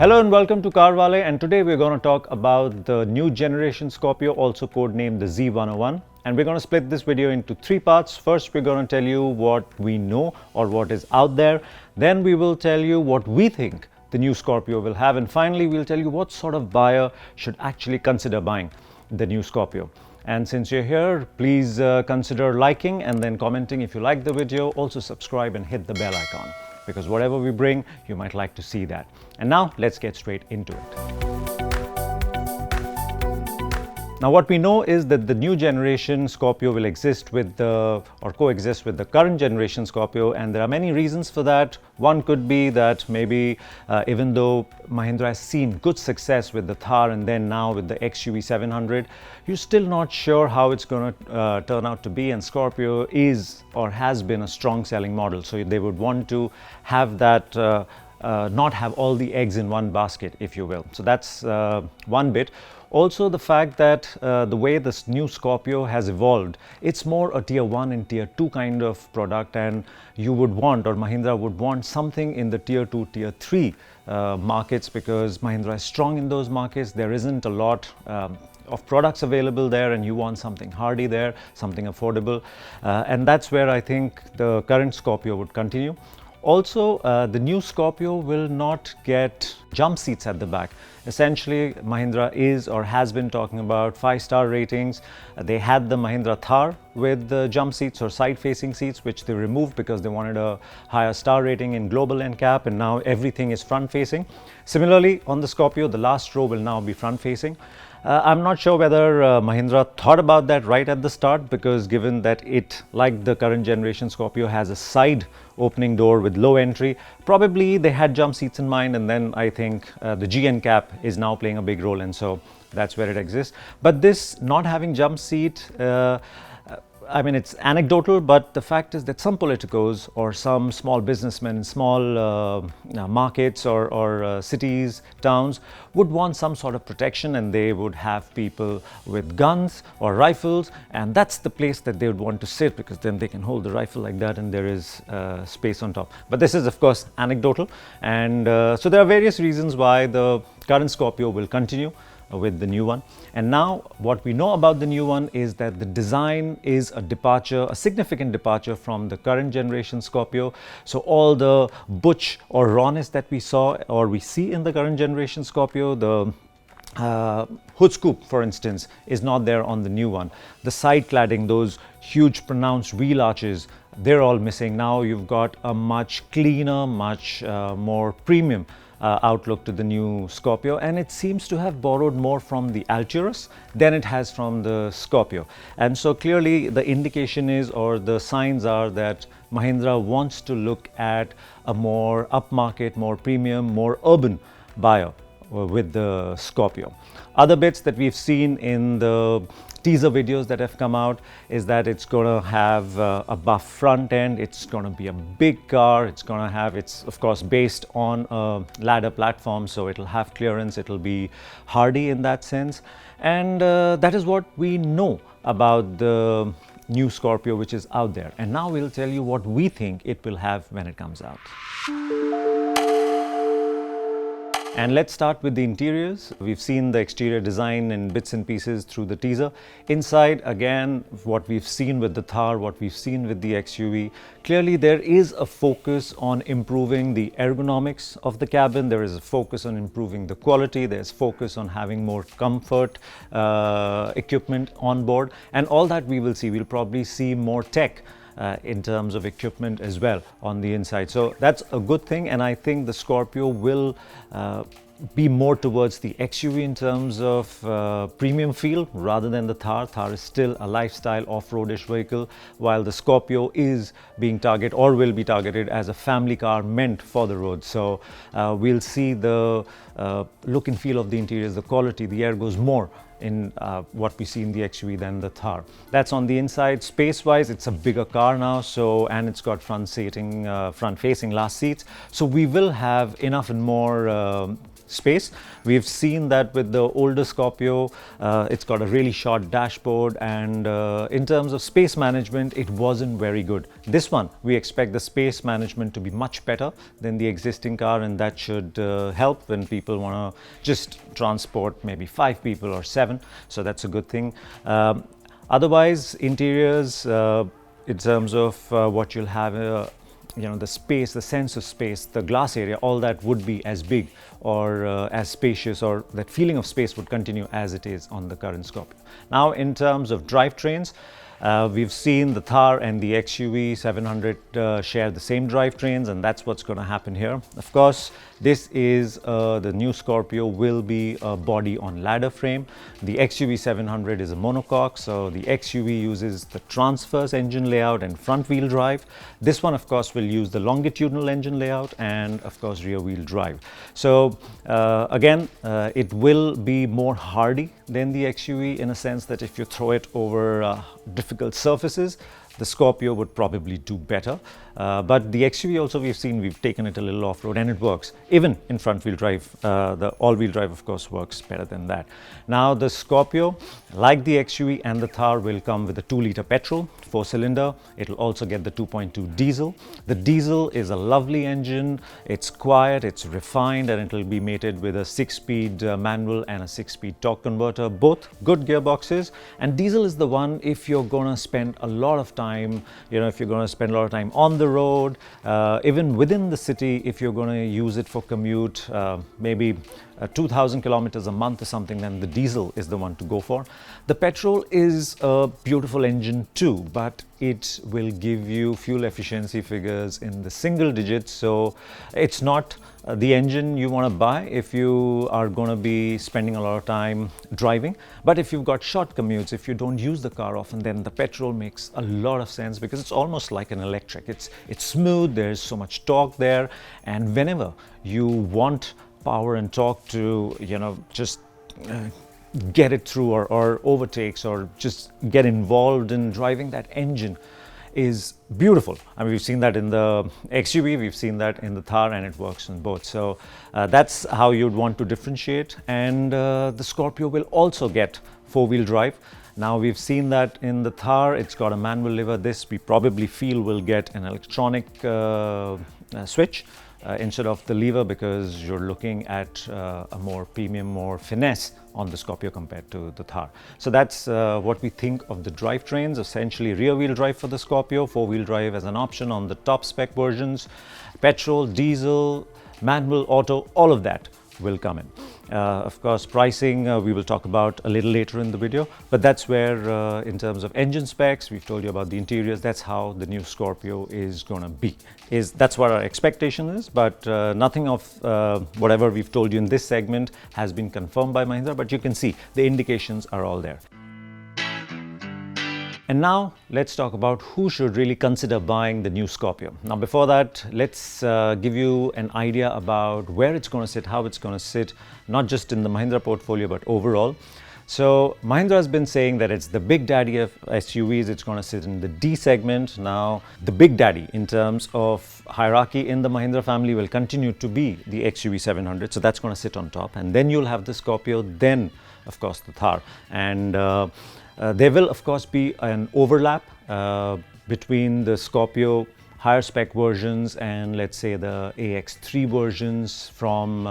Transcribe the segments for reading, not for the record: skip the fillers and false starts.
Hello and welcome to CarWale, and today we're going to talk about the new generation Scorpio, also codenamed the Z101. And we're going to split this video into three parts. First, we're going to tell you what we know or what is out there. Then we will tell you what we think the new Scorpio will have. And finally, we'll tell you what sort of buyer should actually consider buying the new Scorpio. And since you're here, please consider liking and then commenting if you like the video. Also subscribe and hit the bell icon, because whatever we bring, you might like to see that. And now let's get straight into it. Now what we know is that the new generation Scorpio will exist with or coexist with the current generation Scorpio, and there are many reasons for that. One could be that maybe even though Mahindra has seen good success with the Thar and then now with the XUV 700, you're still not sure how it's going to turn out to be, and Scorpio is or has been a strong selling model, so they would want to have that not have all the eggs in one basket, if you will. So that's one bit. Also, the fact that the way this new Scorpio has evolved, it's more a tier 1 and tier 2 kind of product, and you would want, or Mahindra would want, something in the tier 2, tier 3 markets, because Mahindra is strong in those markets. There isn't a lot of products available there, and you want something hardy there, something affordable, and that's where I think the current Scorpio would continue. Also, the new Scorpio will not get jump seats at the back. Essentially, Mahindra is or has been talking about 5-star ratings. They had the Mahindra Thar with the jump seats or side-facing seats, which they removed because they wanted a higher star rating in global NCAP, and now everything is front-facing. Similarly, on the Scorpio, the last row will now be front-facing. I'm not sure whether Mahindra thought about that right at the start, because given that it, like the current generation Scorpio, has a side opening door with low entry, probably they had jump seats in mind, and then I think the GN cap is now playing a big role, and so that's where it exists. But this not having jump seat, I mean, it's anecdotal, but the fact is that some politicos or some small businessmen in small markets or cities, towns, would want some sort of protection, and they would have people with guns or rifles, and that's the place that they would want to sit, because then they can hold the rifle like that and there is space on top. But this is, of course, anecdotal, and so there are various reasons why the current Scorpio will continue with the new one. And now what we know about the new one is that the design is a departure, a significant departure from the current generation Scorpio. So all the butch or rawness that we saw or we see in the current generation Scorpio, the hood scoop, for instance, is not there on the new one. The side cladding, those huge pronounced wheel arches, they're all missing. Now you've got a much cleaner, much more premium outlook to the new Scorpio, and it seems to have borrowed more from the Alturas than it has from the Scorpio. And so clearly the indication is, or the signs are, that Mahindra wants to look at a more upmarket, more premium, more urban buyer with the Scorpio. Other bits that we've seen in the teaser videos that have come out is that it's going to have a buff front end, it's going to be a big car, it's going to have, it's of course based on a ladder platform, so it'll have clearance, it'll be hardy in that sense, and that is what we know about the new Scorpio which is out there. And now we'll tell you what we think it will have when it comes out. And let's start with the interiors. We've seen the exterior design in bits and pieces through the teaser. Inside, again, what we've seen with the Thar, what we've seen with the XUV, clearly there is a focus on improving the ergonomics of the cabin. There is a focus on improving the quality. There's focus on having more comfort equipment on board. And all that we will see. We'll probably see more tech in terms of equipment as well on the inside. So that's a good thing, and I think the Scorpio will be more towards the XUV in terms of premium feel rather than the Thar. Thar is still a lifestyle off-roadish vehicle, while the Scorpio is being targeted or will be targeted as a family car meant for the road. So we'll see the look and feel of the interiors, the quality, the air goes more in what we see in the XUV than the Thar. That's on the inside. Space-wise, it's a bigger car now, so, and it's got front-facing last seats. So we will have enough and more space. We've seen that with the older Scorpio, it's got a really short dashboard, and in terms of space management, it wasn't very good. This one, we expect the space management to be much better than the existing car, and that should help when people want to just transport maybe 5 people or 7. So that's a good thing. Otherwise, interiors, in terms of what you'll have, the space, the sense of space, the glass area, all that would be as big or as spacious, or that feeling of space would continue as it is on the current Scorpio. Now, in terms of drivetrains, we've seen the Thar and the XUV 700 share the same drivetrains, and that's what's going to happen here. Of course, this is the new Scorpio will be a body on ladder frame. The XUV 700 is a monocoque, so the XUV uses the transverse engine layout and front wheel drive. This one, of course, will use the longitudinal engine layout and, of course, rear wheel drive. So again, it will be more hardy than the XUV in a sense that if you throw it over difficult surfaces, the Scorpio would probably do better. But the XUV also, we've taken it a little off-road, and it works. Even in front-wheel drive, the all-wheel drive, of course, works better than that. Now, the Scorpio, like the XUV and the Thar, will come with a 2-liter petrol, 4-cylinder. It'll also get the 2.2 diesel. The diesel is a lovely engine. It's quiet, it's refined, and it'll be mated with a 6-speed manual and a 6-speed torque converter, both good gearboxes. And diesel is the one, if you're going to spend a lot of time, if you're going to spend a lot of time on the road, even within the city, if you're going to use it for commute, maybe 2,000 kilometers a month or something, then the diesel is the one to go for. The petrol is a beautiful engine too, but it will give you fuel efficiency figures in the single digits. So it's not the engine you want to buy if you are going to be spending a lot of time driving. But if you've got short commutes, if you don't use the car often, then the petrol makes a lot of sense, because it's almost like an electric. It's smooth, there's so much torque there, and whenever you want power and torque to just get it through, or overtakes, or just get involved in driving, that engine is beautiful. I mean, we've seen that in the XUV, we've seen that in the Thar, and it works in both. So that's how you'd want to differentiate. And the Scorpio will also get 4-wheel drive. Now, we've seen that in the Thar, it's got a manual lever. This we probably feel will get an electronic switch instead of the lever, because you're looking at a more premium, more finesse on the Scorpio compared to the Thar. So that's what we think of the drivetrains. Essentially, rear-wheel drive for the Scorpio, 4-wheel drive as an option on the top spec versions, petrol, diesel, manual, auto, all of that will come in. Of course, pricing we will talk about a little later in the video, but that's where in terms of engine specs, we've told you about the interiors. That's how the new Scorpio is going to be. That's what our expectation is, but nothing of whatever we've told you in this segment has been confirmed by Mahindra, but you can see the indications are all there. And now let's talk about who should really consider buying the new Scorpio. Now, before that, let's give you an idea about where it's going to sit, how it's going to sit, not just in the Mahindra portfolio, but overall. So Mahindra has been saying that it's the big daddy of SUVs. It's going to sit in the D segment. Now, the big daddy in terms of hierarchy in the Mahindra family will continue to be the XUV 700. So that's going to sit on top. And then you'll have the Scorpio, then, of course, the Thar. And there will, of course, be an overlap between the Scorpio higher spec versions and, let's say, the AX3 versions from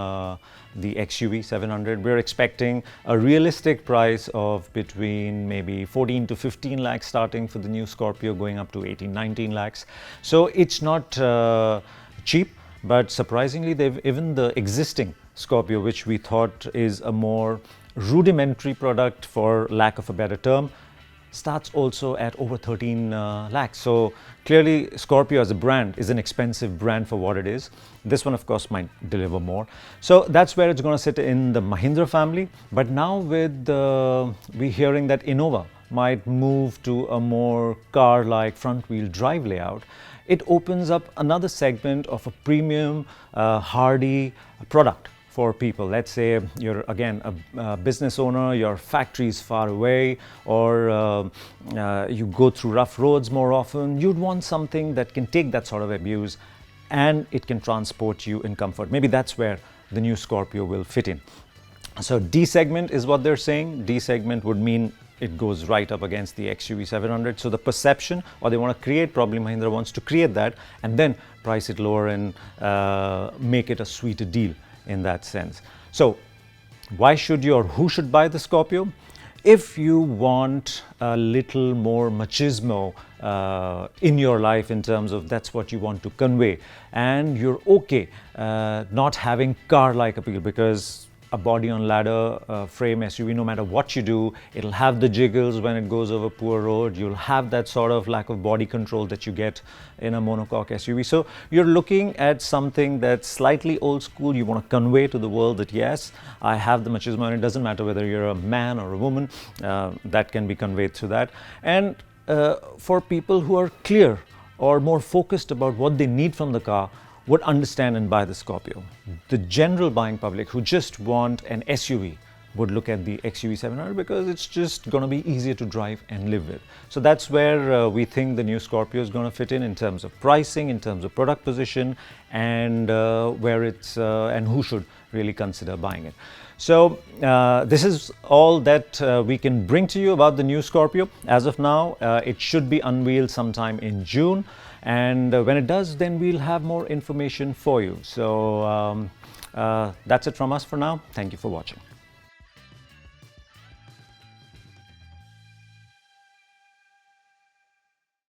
the XUV 700. We're expecting a realistic price of between maybe 14 to 15 lakhs starting for the new Scorpio, going up to 18, 19 lakhs. So it's not cheap, but surprisingly, even the existing Scorpio, which we thought is a more rudimentary product, for lack of a better term, starts also at over 13 lakhs. So clearly, Scorpio as a brand is an expensive brand for what it is. This one, of course, might deliver more. So that's where it's going to sit in the Mahindra family. But now with we're hearing that Innova might move to a more car-like front-wheel drive layout, it opens up another segment of a premium, hardy product for people. Let's say you're, again, a business owner, your factory is far away, or you go through rough roads more often. You'd want something that can take that sort of abuse and it can transport you in comfort. Maybe that's where the new Scorpio will fit in. So D segment is what they're saying. D segment would mean it goes right up against the XUV 700. So the perception, or they want to create, probably Mahindra wants to create that and then price it lower and make it a sweeter deal in that sense. So why should you, or who should buy the Scorpio? If you want a little more machismo in your life, in terms of that's what you want to convey, and you're okay not having car-like appeal, because a body on ladder frame SUV, no matter what you do, it'll have the jiggles when it goes over poor road. You'll have that sort of lack of body control that you get in a monocoque SUV. So you're looking at something that's slightly old school. You want to convey to the world that yes, I have the machismo, and it doesn't matter whether you're a man or a woman, that can be conveyed through that. And for people who are clear or more focused about what they need from the car, would understand and buy the Scorpio. The general buying public who just want an SUV would look at the XUV 700 because it's just going to be easier to drive and live with. So that's where we think the new Scorpio is going to fit in terms of pricing, in terms of product position, and where it's and who should really consider buying it. So this is all that we can bring to you about the new Scorpio. As of now, it should be unveiled sometime in June. And when it does, then we'll have more information for you. So that's it from us for now. Thank you for watching.